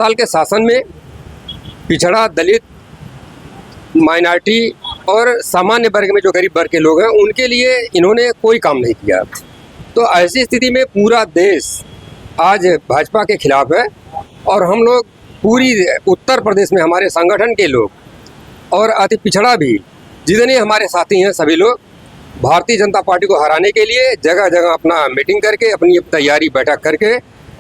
साल के शासन में पिछड़ा, दलित, माइनॉरिटी और सामान्य वर्ग में जो गरीब वर्ग के लोग हैं उनके लिए इन्होंने कोई काम नहीं किया। तो ऐसी स्थिति में पूरा देश आज भाजपा के खिलाफ है और हम लोग पूरी उत्तर प्रदेश में हमारे संगठन के लोग और अति पिछड़ा भी जितने हमारे साथी हैं सभी लोग भारतीय जनता पार्टी को हराने के लिए जगह जगह अपना मीटिंग करके अपनी तैयारी बैठक करके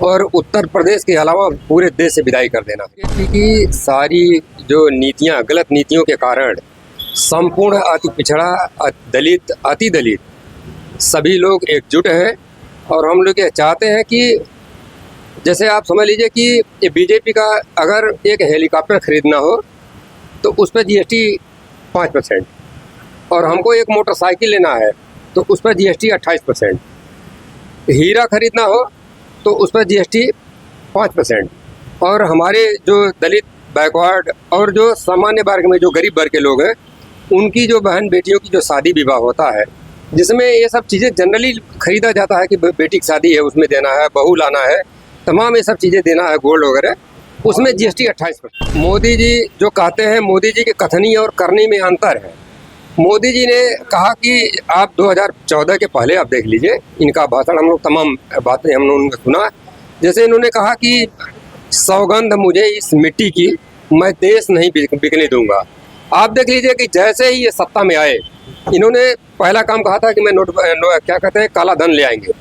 और उत्तर प्रदेश के अलावा पूरे देश से विदाई कर देना। बीजेपी की सारी जो नीतियां, गलत नीतियों के कारण संपूर्ण अति पिछड़ा, दलित, अति दलित सभी लोग एकजुट हैं और हम लोग ये चाहते हैं कि जैसे आप समझ लीजिए कि ये बीजेपी का अगर एक हेलीकॉप्टर खरीदना हो तो उस पर जीएसटी 5% और हमको एक मोटरसाइकिल लेना है तो उस पर जीएसटी 28%, हीरा खरीदना हो तो उस पर जीएसटी 5% और हमारे जो दलित, बैकवर्ड और जो सामान्य वर्ग में जो गरीब वर्ग के लोग हैं उनकी जो बहन बेटियों की जो शादी विवाह होता है जिसमें ये सब चीज़ें जनरली खरीदा जाता है कि बेटी की शादी है उसमें देना है, बहू लाना है, तमाम ये सब चीज़ें देना है, गोल्ड वगैरह, उसमें जीएसटी 28%। मोदी जी जो कहते हैं, मोदी जी के कथनी और करनी में अंतर है। मोदी जी ने कहा कि आप 2014 के पहले आप देख लीजिए इनका भाषण, हम लोग तमाम बातें हमने उनका सुना। जैसे इन्होंने कहा कि सौगंध मुझे इस मिट्टी की, मैं देश नहीं बिकने दूंगा। आप देख लीजिए कि जैसे ही ये सत्ता में आए इन्होंने पहला काम कहा था कि मैं क्या कहते हैं काला धन ले आएंगे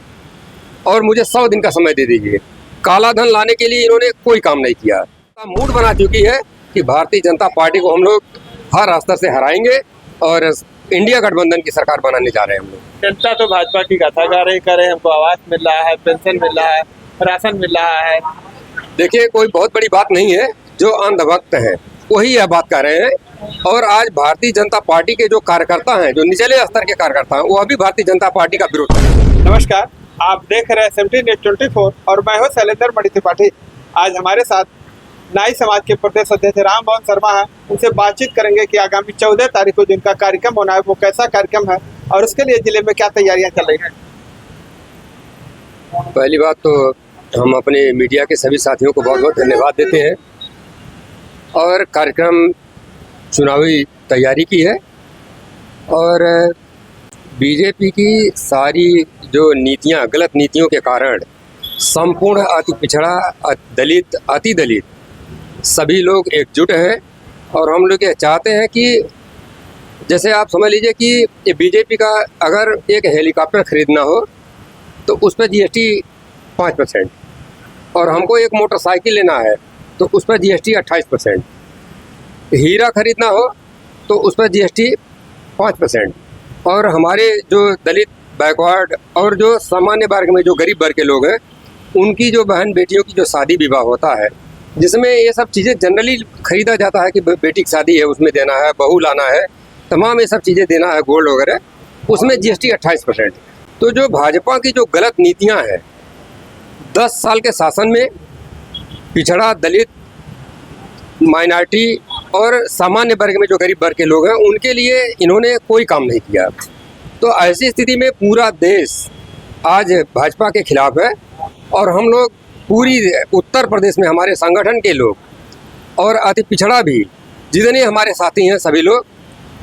और मुझे 100 दिन का समय दे दीजिए। काला धन लाने के लिए इन्होंने कोई काम नहीं किया। मूड बना चुकी है कि भारतीय जनता पार्टी को हम लोग हर स्तर से हराएंगे और इंडिया गठबंधन की सरकार बनाने जा रहे हैं हम लोग। जनता तो भाजपा की गाथा गा रही, करे हमको आवास मिल रहा है, पेंशन मिल रहा है, राशन मिल रहा है। देखिए कोई बहुत बड़ी बात नहीं है, जो अंधभक्त हैं वही यह बात कर रहे हैं और आज भारतीय जनता पार्टी के जो कार्यकर्ता हैं, जो निचले स्तर के कार्यकर्ता हैं, वो अभी भारतीय जनता पार्टी का विरोध कर रहे हैं। नमस्कार, आप देख रहे हैं 17/24 और मैं हूं शैलेंद्र मणि त्रिपाठी। आज हमारे साथ नाई समाज के प्रदेश अध्यक्ष राम मोहन शर्मा है। उनसे बातचीत करेंगे कि आगामी 14 तारीख को जिनका कार्यक्रम होना है वो कैसा कार्यक्रम है और उसके लिए जिले में क्या तैयारियां चल रही हैं। पहली बात तो हम अपने मीडिया के सभी साथियों को बहुत बहुत धन्यवाद देते हैं और कार्यक्रम चुनावी तैयारी की है और बीजेपी की सारी जो नीतियां, गलत नीतियों के कारण संपूर्ण अति पिछड़ा, दलित, अति दलित सभी लोग एकजुट हैं और हम लोग ये चाहते हैं कि जैसे आप समझ लीजिए कि ये बीजेपी का अगर एक हेलीकॉप्टर खरीदना हो तो उस पर जीएसटी 5% और हमको एक मोटरसाइकिल लेना है तो उस पर जीएसटी 28%, हीरा खरीदना हो तो उस पर जीएसटी 5% और हमारे जो दलित, बैकवर्ड और जो सामान्य वर्ग में जो गरीब वर्ग के लोग हैं उनकी जो बहन बेटियों की जो शादी विवाह होता है जिसमें ये सब चीज़ें जनरली खरीदा जाता है कि बेटी की शादी है उसमें देना है, बहू लाना है, तमाम ये सब चीज़ें देना है, गोल्ड वगैरह, उसमें जीएसटी 28%। तो जो भाजपा की जो गलत नीतियां हैं 10 साल के शासन में पिछड़ा, दलित, माइनॉरिटी और सामान्य वर्ग में जो गरीब वर्ग के लोग हैं उनके लिए इन्होंने कोई काम नहीं किया। तो ऐसी स्थिति में पूरा देश आज भाजपा के खिलाफ है और हम लोग पूरी उत्तर प्रदेश में हमारे संगठन के लोग और अति पिछड़ा भी जितने हमारे साथी हैं सभी लोग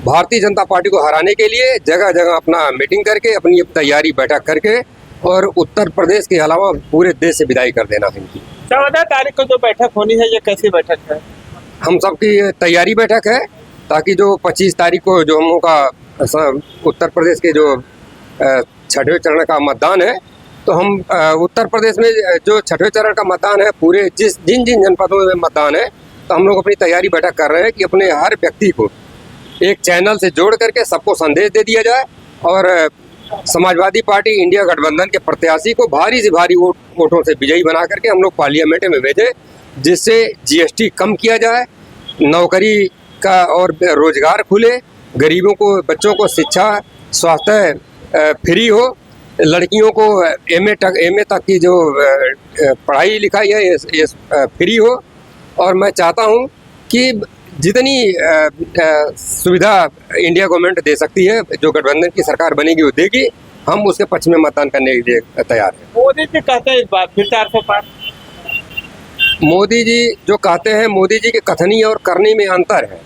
भारतीय जनता पार्टी को हराने के लिए जगह जगह अपना मीटिंग करके अपनी तैयारी बैठक करके और उत्तर प्रदेश के अलावा पूरे देश से विदाई कर देना है इनकी। 14 तारीख को जो बैठक होनी है ये कैसी बैठक है? हम सबकी तैयारी बैठक है ताकि जो 25 तारीख को जो हम लोग का उत्तर प्रदेश के जो 6वें चरण का मतदान है तो हम उत्तर प्रदेश में जो 6वें चरण का मतदान है पूरे जिन जनपदों में मतदान है तो हम लोग अपनी तैयारी बैठक कर रहे हैं कि अपने हर व्यक्ति को एक चैनल से जोड़ करके सबको संदेश दे दिया जाए और समाजवादी पार्टी, इंडिया गठबंधन के प्रत्याशी को भारी से भारी वोटों से विजयी बना करके हम लोग पार्लियामेंट में भेजें जिससे जीएसटी कम किया जाए, नौकरी का और रोजगार खुले, गरीबों को, बच्चों को शिक्षा, स्वास्थ्य फ्री हो, लड़कियों को एमए तक की जो पढ़ाई लिखाई है ये फ्री हो और मैं चाहता हूँ कि जितनी सुविधा इंडिया गवर्नमेंट दे सकती है, जो गठबंधन की सरकार बनेगी वो देगी, हम उसके पक्ष में मतदान करने के लिए तैयार हैं। मोदी जी कहते हैं इस बार फिर 400 पार मोदी जी जो कहते हैं, मोदी जी के कथनी और करनी में अंतर है।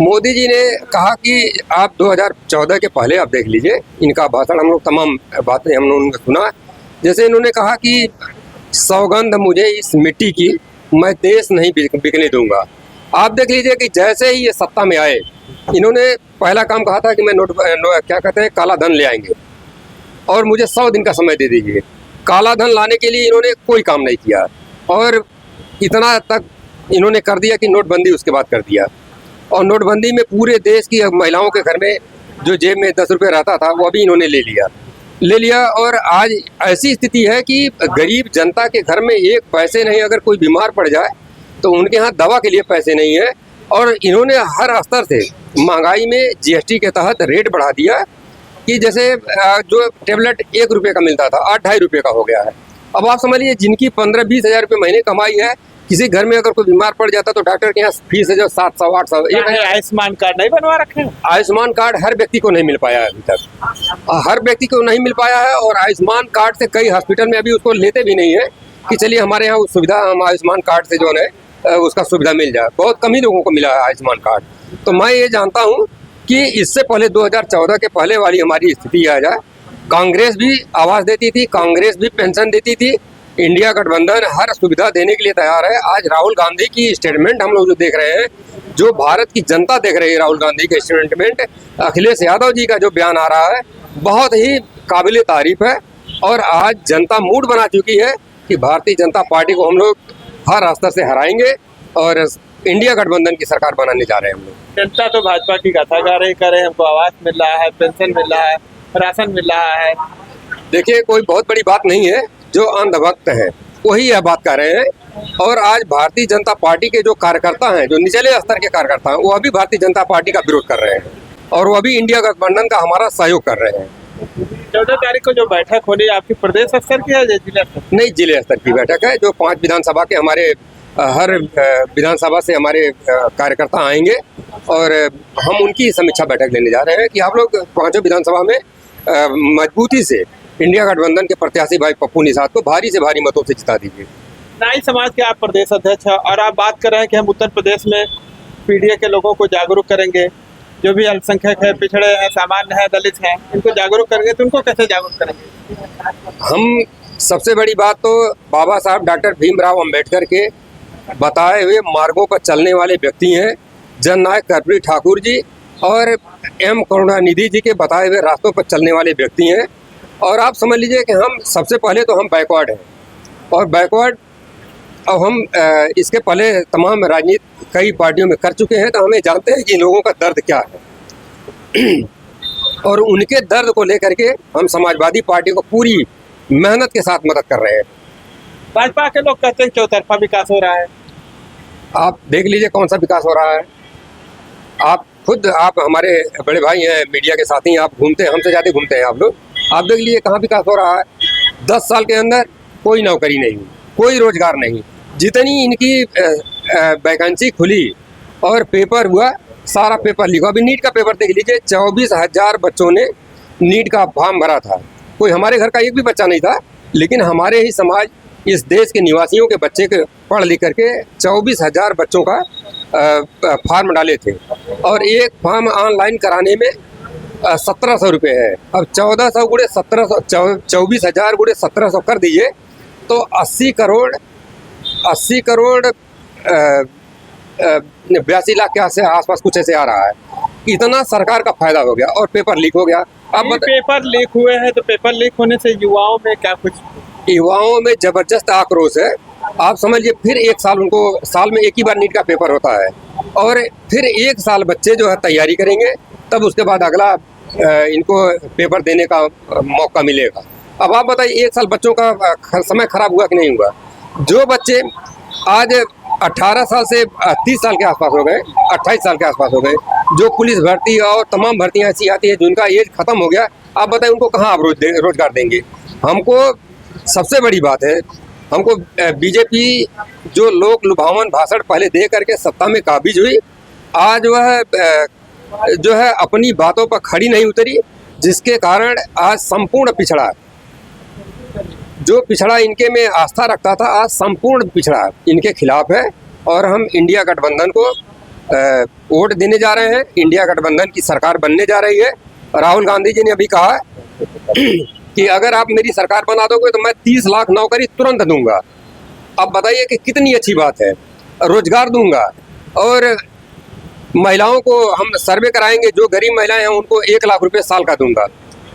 मोदी जी ने कहा कि आप 2014 के पहले आप देख लीजिए इनका भाषण, हम लोग तमाम बातें हम लोगों ने सुना। जैसे इन्होंने कहा कि सौगंध मुझे इस मिट्टी की, मैं देश नहीं बिकने दूंगा। आप देख लीजिए कि जैसे ही ये सत्ता में आए, इन्होंने पहला काम कहा था कि मैं क्या कहते हैं, काला धन ले आएंगे और मुझे 100 दिन का समय दे दीजिए। काला धन लाने के लिए इन्होंने कोई काम नहीं किया और इतना तक इन्होंने कर दिया कि नोटबंदी उसके बाद कर दिया। और नोटबंदी में पूरे देश की महिलाओं के घर में जो जेब में 10 रुपये रहता था वो भी इन्होंने ले लिया। और आज ऐसी स्थिति है कि गरीब जनता के घर में एक पैसे नहीं, अगर कोई बीमार पड़ जाए तो उनके यहाँ दवा के लिए पैसे नहीं है। और इन्होंने हर स्तर से महंगाई में जीएसटी के तहत रेट बढ़ा दिया कि जैसे जो टेबलेट 1 रुपये का मिलता था 8-2.5 रुपये का हो गया है। अब आप समझ लीजिए जिनकी 15-20 हज़ार रुपये महीने कमाई है, किसी घर में अगर कोई बीमार पड़ जाता तो डॉक्टर के यहाँ फीस है जो 700-800। आयुष्मान कार्ड नहीं बनवा रखे हैं? आयुष्मान कार्ड हर व्यक्ति को नहीं मिल पाया है अभी तक, हर व्यक्ति को नहीं मिल पाया है। और आयुष्मान कार्ड से कई हॉस्पिटल में अभी उसको लेते भी नहीं है कि चलिए हमारे यहाँ उस सुविधा, हम आयुष्मान कार्ड से जो है उसका सुविधा मिल जाए। बहुत कम ही लोगों को मिला है आयुष्मान कार्ड। तो मैं ये जानता हूँ कि इससे पहले 2014 के पहले वाली हमारी स्थिति आ जाए। कांग्रेस भी आवाज़ देती थी, कांग्रेस भी पेंशन देती थी, इंडिया गठबंधन हर सुविधा देने के लिए तैयार है। आज राहुल गांधी की स्टेटमेंट हम लोग जो देख रहे हैं, जो भारत की जनता देख रही है, राहुल गांधी के स्टेटमेंट, अखिलेश यादव जी का जो बयान आ रहा है, बहुत ही काबिल तारीफ है। और आज जनता मूड बना चुकी है कि भारतीय जनता पार्टी को हम लोग हर स्तर से हराएंगे और इंडिया गठबंधन की सरकार बनाने जा रहे हैं हम लोग। जनता तो भाजपा की गाथा गा रही, करे हमको आवास मिल रहा है, पेंशन मिल रहा है, राशन मिल रहा है। देखिए कोई बहुत बड़ी बात नहीं है, जो अंधभक्त हैं वही यह बात कर रहे हैं। और आज भारतीय जनता पार्टी के जो कार्यकर्ता हैं, जो निचले स्तर के कार्यकर्ता हैं, वो अभी भारतीय जनता पार्टी का विरोध कर रहे हैं और वो अभी इंडिया गठबंधन का हमारा सहयोग कर रहे हैं। 14 तारीख को जो बैठक होनी है आपकी प्रदेश स्तर की है या जिला स्तर? नहीं, जिले स्तर की बैठक है। जो 5 विधानसभा के हमारे हर विधानसभा से हमारे कार्यकर्ता आएंगे और हम उनकी समीक्षा बैठक लेने जा रहे हैं कि आप लोग 5 विधानसभा में मजबूती से इंडिया गठबंधन के प्रत्याशी भाई पप्पू निषाद को भारी से भारी मतों से जिता दीजिए। नाई समाज के आप प्रदेश अध्यक्ष हैं और आप बात कर रहे हैं कि हम उत्तर प्रदेश में पीडीए के लोगों को जागरूक करेंगे, जो भी अल्पसंख्यक है, पिछड़े हैं, सामान्य है, दलित हैं, इनको जागरूक करेंगे। तो उनको कैसे जागरूक करेंगे? हम सबसे बड़ी बात तो बाबा साहब डॉक्टर भीमराव अंबेडकर के बताए हुए मार्गों पर चलने वाले व्यक्ति हैं जननायक कर्पूरी ठाकुर जी और एम करुणानिधि जी के बताए हुए रास्तों पर चलने वाले व्यक्ति हैं। और आप समझ लीजिए कि हम सबसे पहले तो हम बैकवर्ड हैं और बैकवर्ड अब हम इसके पहले तमाम राजनीति कई पार्टियों में कर चुके हैं, तो हमें जानते हैं कि इन लोगों का दर्द क्या है। और उनके दर्द को लेकर के हम समाजवादी पार्टी को पूरी मेहनत के साथ मदद कर रहे हैं। भाजपा के लोग कहते हैं चौतरफा विकास हो रहा है। आप देख लीजिए कौन सा विकास हो रहा है। आप हमारे बड़े भाई हैं, मीडिया के साथी हैं, आप घूमते हैं, हमसे ज़्यादा घूमते हैं आप लोग। आप देख लीजिए कहाँ विकास हो रहा है। 10 साल के अंदर कोई नौकरी नहीं, कोई रोजगार नहीं। जितनी इनकी वैकेंसी खुली और पेपर हुआ, सारा पेपर लिखा। अभी नीट का पेपर देख लीजिए, 24,000 बच्चों ने नीट का फॉर्म भरा था। कोई हमारे घर का एक भी बच्चा नहीं था, लेकिन हमारे ही समाज, इस देश के निवासियों के बच्चे के पढ़ लिख करके 24,000 बच्चों का फॉर्म डाले थे। और एक फॉर्म ऑनलाइन कराने में 1700 रुपये है। अब 1400 गुणे 1700, 24,000 गुणे 1700 कर दीजिए तो 80 करोड़ 82 लाख के आसपास कुछ ऐसे आ रहा है। इतना सरकार का फायदा हो गया और पेपर लीक हो गया। अब पेपर लीक हुए हैं तो पेपर लीक होने से युवाओं में क्या कुछ? युवाओं में जबरदस्त आक्रोश है। आप समझिए फिर एक साल, उनको साल में एक ही बार नीट का पेपर होता है और फिर एक साल बच्चे जो है तैयारी करेंगे, तब उसके बाद अगला इनको पेपर देने का मौका मिलेगा। अब आप बताइए एक साल बच्चों का समय खराब हुआ कि नहीं हुआ? जो बच्चे आज 18 साल से 30 साल के आसपास हो गए, 28 साल के आसपास हो गए, जो पुलिस भर्ती और तमाम भर्तियाँ ऐसी आती है जिनका एज खत्म हो गया, आप बताइए उनको कहाँ आप रोजगार देंगे? हमको सबसे बड़ी बात है, हमको बीजेपी जो लोक लुभावन भाषण पहले दे करके सत्ता में काबिज हुई, आज वह जो है अपनी बातों पर खड़ी नहीं उतरी, जिसके कारण आज संपूर्ण पिछड़ा जो पिछड़ा इनके में आस्था रखता था आज संपूर्ण पिछड़ा इनके खिलाफ है और हम इंडिया गठबंधन को वोट देने जा रहे हैं। इंडिया गठबंधन की सरकार बनने जा रही है। राहुल गांधी जी ने अभी कहा है कि अगर आप मेरी सरकार बना दोगे तो मैं 30 लाख नौकरी तुरंत दूंगा। अब बताइए कि कितनी अच्छी बात है। रोजगार दूंगा और महिलाओं को हम सर्वे कराएंगे, जो गरीब महिलाएं हैं उनको 1 लाख रुपए साल का दूंगा।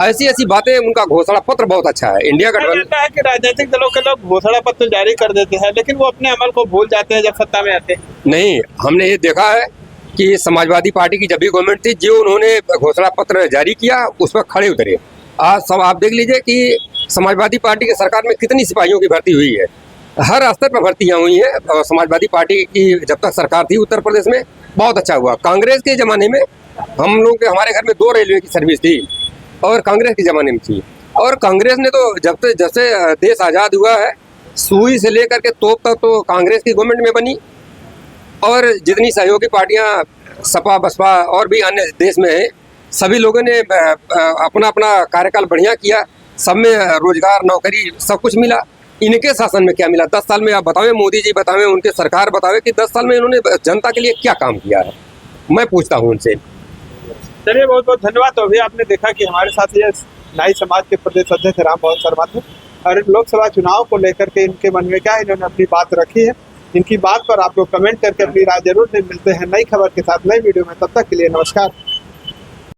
ऐसी ऐसी बातें, उनका घोषणा पत्र बहुत अच्छा है। इंडिया गठबंधन लगता है कि राजनीतिक दलों के लोग घोषणा पत्र जारी कर देते हैं लेकिन वो अपने अमल को भूल जाते हैं जब सत्ता में आते हैं। नहीं, हमने ये देखा है कि समाजवादी पार्टी की जब भी गवर्नमेंट थी, जो उन्होंने घोषणा पत्र जारी किया उस पर खड़े उतरे। आज सब आप देख लीजिए कि समाजवादी पार्टी की सरकार में कितनी सिपाहियों की भर्ती हुई है, हर स्तर पर भर्तियां हुई हैं। और समाजवादी पार्टी की जब तक सरकार थी उत्तर प्रदेश में बहुत अच्छा हुआ। कांग्रेस के ज़माने में हम लोग के हमारे घर में 2 रेलवे की सर्विस थी और कांग्रेस के ज़माने में थी। और कांग्रेस ने तो जब से देश आज़ाद हुआ है, सुई से लेकर के तोप तक तो कांग्रेस की गवर्नमेंट में बनी। और जितनी सहयोगी पार्टियां सपा बसपा और भी अन्य देश में हैं, सभी लोगों ने अपना अपना कार्यकाल बढ़िया किया। सब में रोजगार, नौकरी, सब कुछ मिला। इनके शासन में क्या मिला? 10 साल में आप बतावें, मोदी जी बतावें, उनके सरकार बतावे कि 10 साल में इन्होंने जनता के लिए क्या काम किया है। मैं पूछता हूँ उनसे। चलिए, बहुत बहुत धन्यवाद। तो अभी आपने देखा कि हमारे साथ ये नाई समाज के प्रदेश अध्यक्ष राममोहन शर्मा थे और लोकसभा चुनाव को लेकर के इनके मन में क्या है, इन्होंने अपनी बात रखी है। इनकी बात पर आप लोग कमेंट करके अपनी राय जरूर दें। मिलते हैं नई खबर के साथ नई वीडियो में, तब तक के लिए नमस्कार।